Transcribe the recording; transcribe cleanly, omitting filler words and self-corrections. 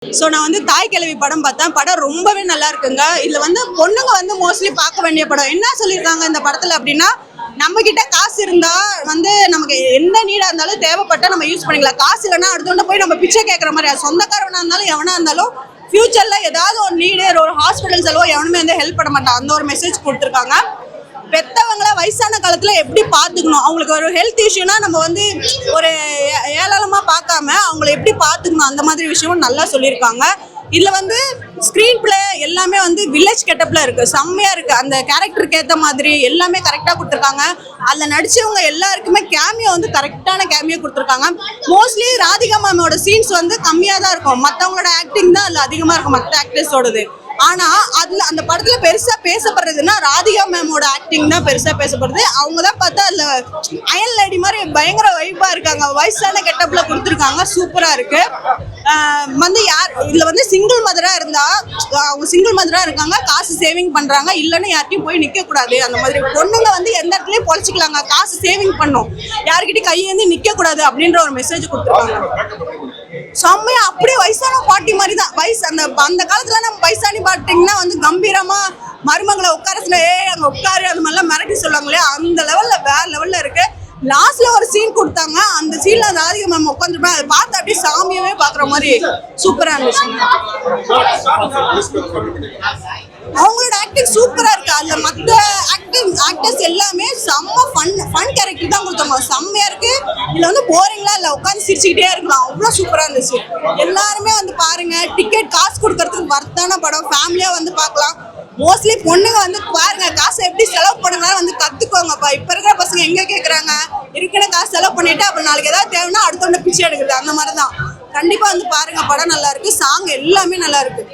So நான் வந்து தாய் கிழவி படம் பார்த்தேன். படம் ரொம்பவே நல்லா இருக்குங்க. இதில் வந்து பொண்ணுங்க வந்து மோஸ்ட்லி பார்க்க வேண்டிய படம். என்ன சொல்லியிருக்காங்க இந்த படத்தில் அப்படின்னா, நம்ம கிட்ட காசு இருந்தா வந்து நமக்கு எந்த நீடா இருந்தாலும் தேவைப்பட்டா நம்ம யூஸ் பண்ணிக்கலாம். காசு இல்லைன்னா அடுத்தவங்க போய் நம்ம பிச்சை கேட்குற மாதிரி. அது சொந்தக்காரனா இருந்தாலும் எவனா இருந்தாலும் ஃபியூச்சர்ல ஏதாவது ஒரு நீடு, ஒரு ஹாஸ்பிட்டல் செலவோ எவனுமே வந்து ஹெல்ப் பண்ண மாட்டான். அந்த ஒரு மெசேஜ் கொடுத்துருக்காங்க. பெத்தவங்களை வயசான காலத்துல எப்படி பாத்துக்கணும், அவங்களுக்கு ஒரு ஹெல்த் இஷ்யூனா நம்ம வந்து ஒரு ஏளனமா பார்க்காம அவங்களை எப்படி பாத்துக்கணும், அந்த மாதிரி விஷயமும் நல்லா சொல்லியிருக்காங்க. இதுல வந்து ஸ்கிரீன் பிளே எல்லாமே வந்து வில்லேஜ் கெட்டப்ல இருக்கு, செம்மையா இருக்கு. அந்த கேரக்டருக்கு ஏற்ற மாதிரி எல்லாமே கரெக்டா கொடுத்துருக்காங்க. அதுல நடிச்சவங்க எல்லாருக்குமே கேமியோ வந்து கரெக்டான கேமியோ கொடுத்துருக்காங்க. மோஸ்ட்லி ராதிகா மேமோட சீன்ஸ் வந்து கம்மியா தான் இருக்கும், மற்றவங்களோட ஆக்டிங் தான் அதுல அதிகமா இருக்கும், மற்ற ஆக்டர்ஸோடது. ஆனா அதுல அந்த படத்துல பெருசா பேசப்படுறதுன்னா ராதிகா மேமோட ஆக்டிங் தான் பெருசா பேசப்படுது. அவங்க தான் பார்த்தா அதுல அயல் லேடி மாதிரி பயங்கர வைப்பா இருக்காங்க. வயசான கெட்டப்ல கொடுத்துருக்காங்க, சூப்பரா இருக்கு. வந்து யார் இதுல வந்து சிங்கிள் மதரா இருந்தா, அவங்க சிங்கிள் மதரா இருக்காங்க, காசு சேவிங் பண்றாங்க, இல்லைன்னு யார்ட்டையும் போய் நிக்க கூடாது. அந்த மாதிரி பொண்ணுங்க வந்து எந்த இடத்துலயும் பொழைச்சிக்கலாங்க, காசு சேவிங் பண்ணும், யார்கிட்டயும் கையேந்தி நிக்க கூடாது அப்படின்ற ஒரு மெசேஜ் கொடுத்துருக்காங்க. செம்மையா அப்படியே வயசான பாட்டி மாதிரி தான். அந்த காலத்துல நம்ம வயசானி பாட்டிங்கன்னா வந்து கம்பீரமா மருமகளை உட்காரத்துல அங்க உட்காரு அந்த மாதிரிலாம் மிரட்டி சொல்லுவாங்களே, அந்த லெவல்ல வேற லெவல்ல இருக்கு. லாஸ்ட்ல ஒரு சீன் கொடுத்தாங்க, அந்த சீன்ல ராதிகா மேம் உட்காந்துருப்பேன், அதை பார்த்து அப்படியே சாமியவே பாக்குற மாதிரி சூப்பரா இருந்துச்சு. அவங்களோட ஆக்டிங் சூப்பரா இருக்கு. அதுல மற்ற ஆக்டர்ஸ் எல்லாமே செம்ம ஃபன் கேரக்டர் தான் கொடுத்தாங்க, செம்மையா இருக்கு. இதுல வந்து போரிங்லாம் இல்ல, உட்காந்து சிரிச்சுக்கிட்டே இருக்கலாம், அவ்வளவு சூப்பரா இருந்துச்சு. எல்லாருமே வந்து பாருங்க, டிக்கெட் காசு கொடுக்கறதுக்கு வர்த்தான படம், ஃபேமிலியா வந்து பார்க்கலாம். மோஸ்ட்லி பொண்ணுங்க வந்து பாருங்க, காசை எப்படி செலவு பண்ணுங்க வந்து கத்துக்கோங்கப்பா. இப்ப இருக்கிற பசங்க எங்க கேக்குறாங்க, இருக்கிற காசு செலவு பண்ணிட்டு அப்புறம் நாளைக்கு ஏதாவது தேவைன்னா அடுத்தவங்க பிச்சை எடுக்கிறது, அந்த மாதிரிதான். கண்டிப்பா வந்து பாருங்க, படம் நல்லா இருக்கு, சாங் எல்லாமே நல்லா இருக்கு.